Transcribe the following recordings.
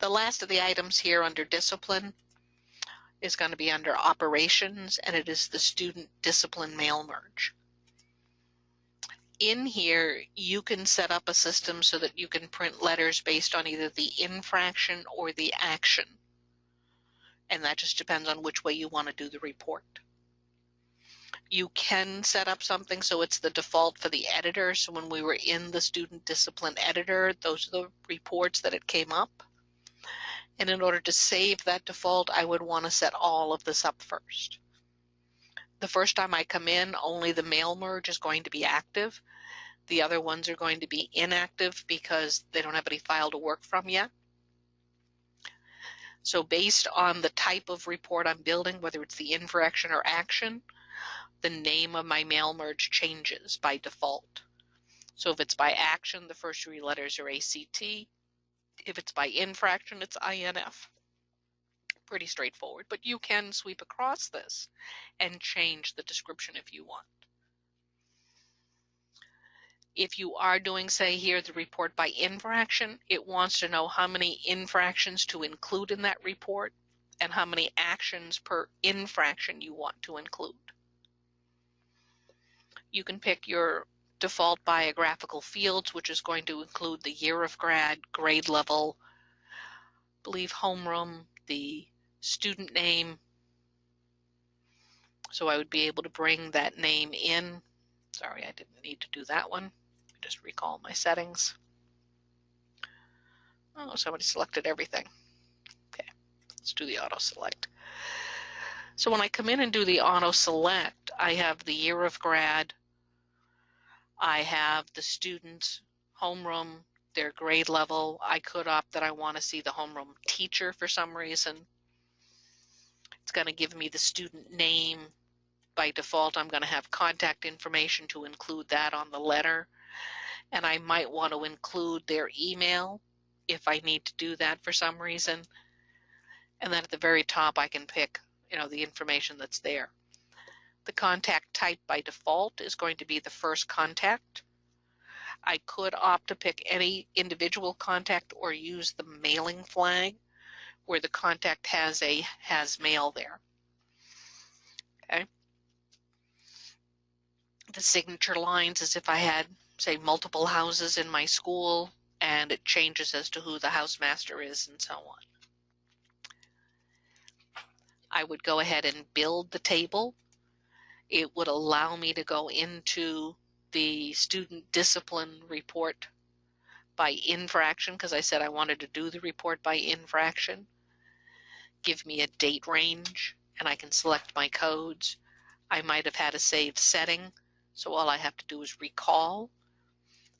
The last of the items here under discipline is going to be under operations, and it is the student discipline mail merge. In here, you can set up a system so that you can print letters based on either the infraction or the action. And that just depends on which way you want to do the report. You can set up something so it's the default for the editor. So when we were in the student discipline editor, those are the reports that it came up. And in order to save that default, I would want to set all of this up first. The first time I come in, only the mail merge is going to be active. The other ones are going to be inactive because they don't have any file to work from yet. So based on the type of report I'm building, whether it's the infraction or action, the name of my mail merge changes by default. So if it's by action, the first three letters are ACT. If it's by infraction, it's INF. Pretty straightforward, but you can sweep across this and change the description if you want. If you are doing, say here, the report by infraction, it wants to know how many infractions to include in that report and how many actions per infraction you want to include. You can pick your default biographical fields, which is going to include the year of grad, grade level, I believe homeroom, the student name. So I would be able to bring that name in. Sorry, I didn't need to do that one. Just recall my settings. Oh, somebody selected everything. Okay, let's do the auto select. So when I come in and do the auto select, I have the year of grad, I have the student's homeroom, their grade level. I could opt that I want to see the homeroom teacher for some reason. It's going to give me the student name. By default, I'm going to have contact information to include that on the letter. And I might want to include their email if I need to do that for some reason. And then at the very top, I can pick, the information that's there. The contact type by default is going to be the first contact. I could opt to pick any individual contact or use the mailing flag where the contact has mail there. Okay. The signature lines is if I had, say, multiple houses in my school and it changes as to who the housemaster is and so on. I would go ahead and build the table. It would allow me to go into the student discipline report by infraction because I said I wanted to do the report by infraction. Give me a date range and I can select my codes. I might have had a saved setting, so all I have to do is recall,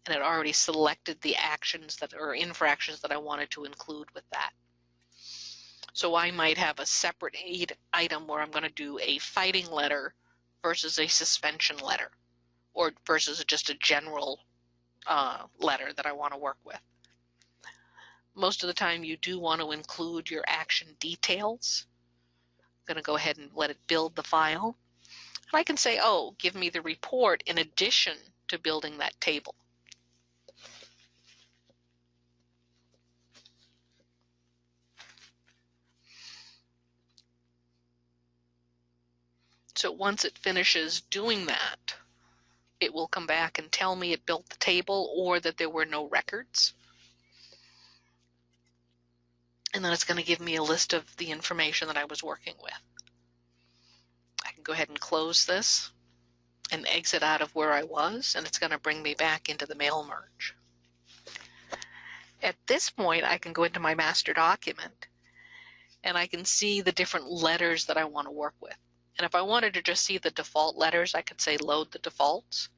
and it already selected the actions that or infractions that I wanted to include with that. So I might have a separate item where I'm going to do a fighting letter versus a suspension letter, or versus just a general letter that I want to work with. Most of the time you do want to include your action details. I'm going to go ahead and let it build the file. And I can say, oh, give me the report in addition to building that table. So once it finishes doing that, it will come back and tell me it built the table or that there were no records. And then it's going to give me a list of the information that I was working with. I can go ahead and close this and exit out of where I was, and it's going to bring me back into the mail merge. At this point, I can go into my master document, and I can see the different letters that I want to work with. And if I wanted to just see the default letters, I could say load the defaults.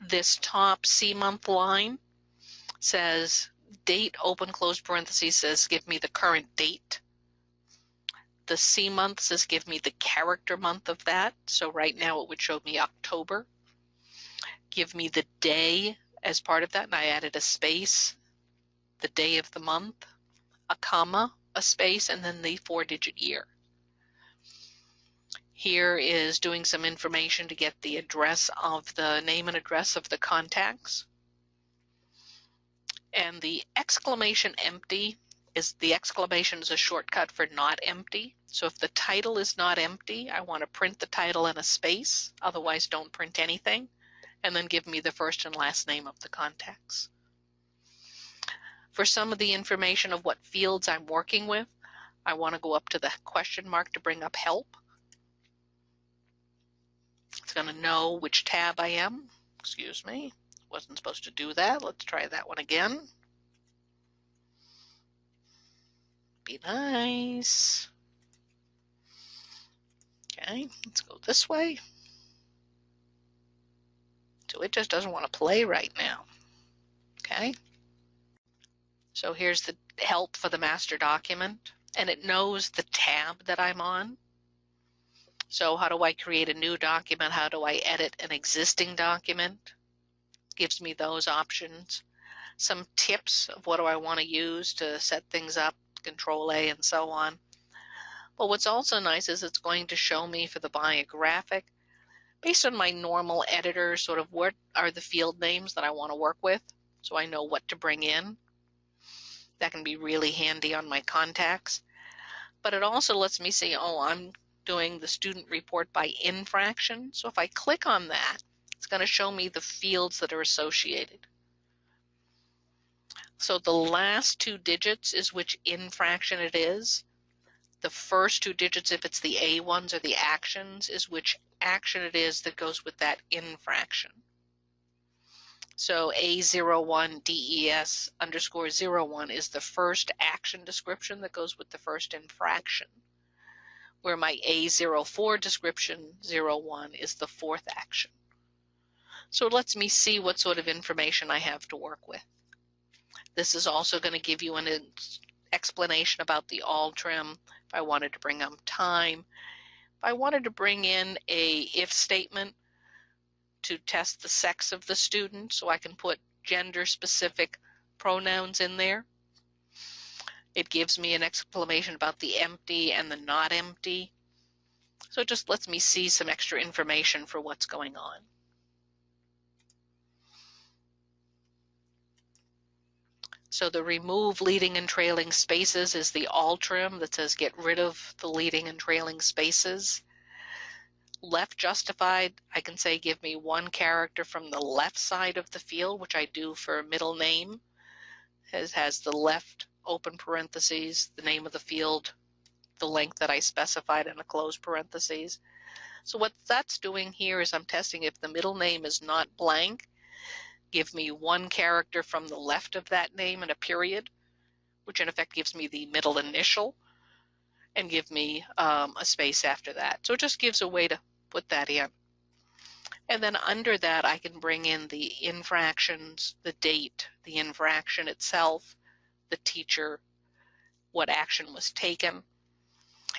This top C month line says date, open, close parentheses, says give me the current date. The C month says give me the character month of that. So right now it would show me October. Give me the day as part of that, and I added a space, the day of the month, a comma, a space, and then the 4-digit year. Here is doing some information to get the address of the name and address of the contacts. And the exclamation empty is, the exclamation is a shortcut for not empty. So if the title is not empty, I want to print the title in a space. Otherwise, don't print anything. And then give me the first and last name of the contacts. For some of the information of what fields I'm working with, I want to go up to the question mark to bring up help. It's going to know which tab I am. Excuse me, wasn't supposed to do that. Let's try that one again. Be nice. Okay, let's go this way. So it just doesn't want to play right now. Okay. So here's the help for the master document, and it knows the tab that I'm on. So how do I create a new document? How do I edit an existing document? Gives me those options. Some tips of what do I want to use to set things up, Control A and so on. But what's also nice is it's going to show me for the biographic, based on my normal editor, sort of what are the field names that I want to work with, so I know what to bring in. That can be really handy on my contacts. But it also lets me see, oh, I'm doing the student report by infraction. So if I click on that, it's going to show me the fields that are associated. So the last two digits is which infraction it is. The first two digits, if it's the A ones or the actions, is which action it is that goes with that infraction. So A01 DES underscore 01 is the first action description that goes with the first infraction, where my A04 description 01 is the fourth action. So it lets me see what sort of information I have to work with. This is also going to give you an explanation about the all trim. If I wanted to bring up time, if I wanted to bring in a if statement to test the sex of the student, so I can put gender specific pronouns in there. It gives me an explanation about the empty and the not empty. So it just lets me see some extra information for what's going on. So the remove leading and trailing spaces is the all trim that says get rid of the leading and trailing spaces. Left justified, I can say give me one character from the left side of the field, which I do for middle name. It has the left open parentheses, the name of the field, the length that I specified in a closed parentheses. So what that's doing here is I'm testing if the middle name is not blank, give me one character from the left of that name and a period, which in effect gives me the middle initial, and give me a space after that. So it just gives a way to put that in. And then under that, I can bring in the infractions, the date, the infraction itself, the teacher, what action was taken.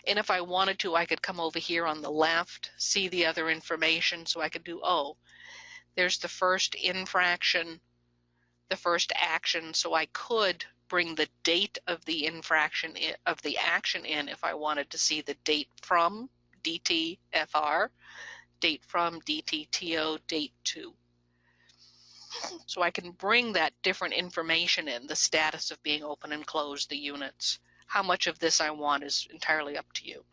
And if I wanted to, I could come over here on the left, see the other information, so I could do, oh, there's the first infraction, the first action, so I could bring the date of the infraction of the action in if I wanted to see the date from DTFR, date from DTTO, date to. So I can bring that different information in, the status of being open and closed, the units. How much of this I want is entirely up to you.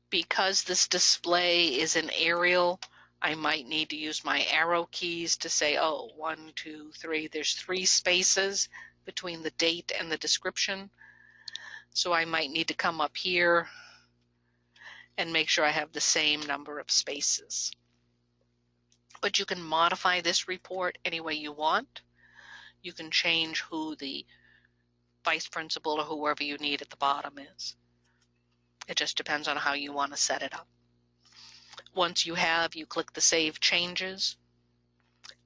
Because this display is an aerial, I might need to use my arrow keys to say, oh, 1, 2, 3, there's 3 spaces between the date and the description. So I might need to come up here and make sure I have the same number of spaces. But you can modify this report any way you want. You can change who the vice principal or whoever you need at the bottom is. It just depends on how you want to set it up. Once you have, you click the Save Changes.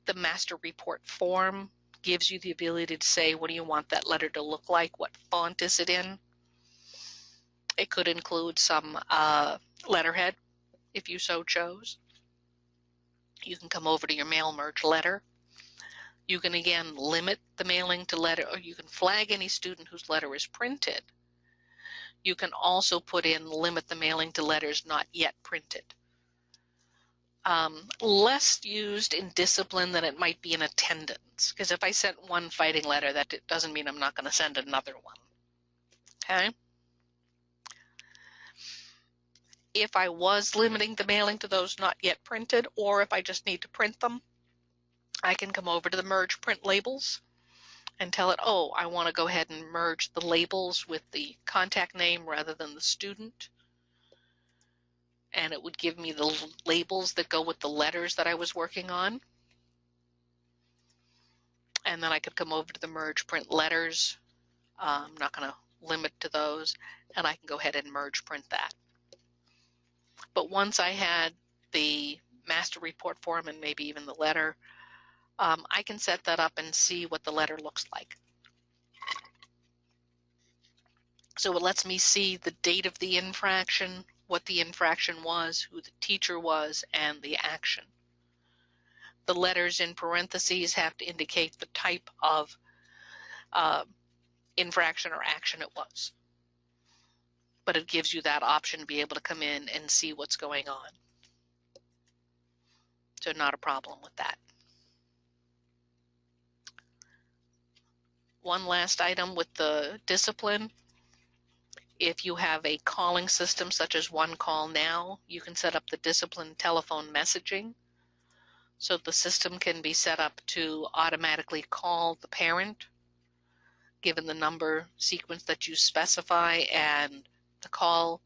The master report form gives you the ability to say, what do you want that letter to look like? What font is it in? It could include some letterhead if you so chose. You can come over to your mail merge letter. You can again limit the mailing to letter, or you can flag any student whose letter is printed. You can also put in limit the mailing to letters not yet printed. Less used in discipline than it might be in attendance. Because if I sent one fighting letter, that doesn't mean I'm not going to send another one. Okay? If I was limiting the mailing to those not yet printed, or if I just need to print them, I can come over to the merge print labels and tell it, oh, I want to go ahead and merge the labels with the contact name rather than the student. And it would give me the labels that go with the letters that I was working on. And then I could come over to the merge print letters. I'm not going to limit to those, and I can go ahead and merge print that. But once I had the master report form and maybe even the letter, I can set that up and see what the letter looks like. So it lets me see the date of the infraction, what the infraction was, who the teacher was, and the action. The letters in parentheses have to indicate the type of infraction or action it was. But it gives you that option to be able to come in and see what's going on. So not a problem with that. One last item with the discipline. If you have a calling system such as One Call Now, you can set up the discipline telephone messaging. So the system can be set up to automatically call the parent, given the number sequence that you specify, and the call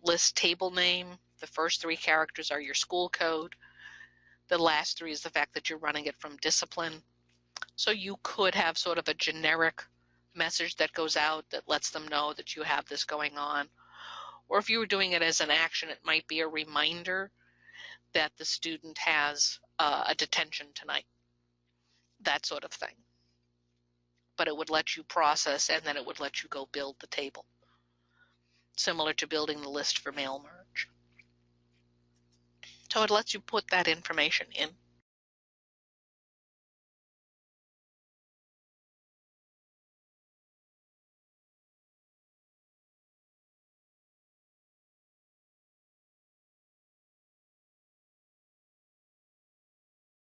list table name. The first 3 characters are your school code. The last 3 is the fact that you're running it from discipline. So you could have sort of a generic message that goes out that lets them know that you have this going on. Or if you were doing it as an action, it might be a reminder that the student has a detention tonight, that sort of thing. But it would let you process, and then it would let you go build the table, similar to building the list for mail merge. So it lets you put that information in.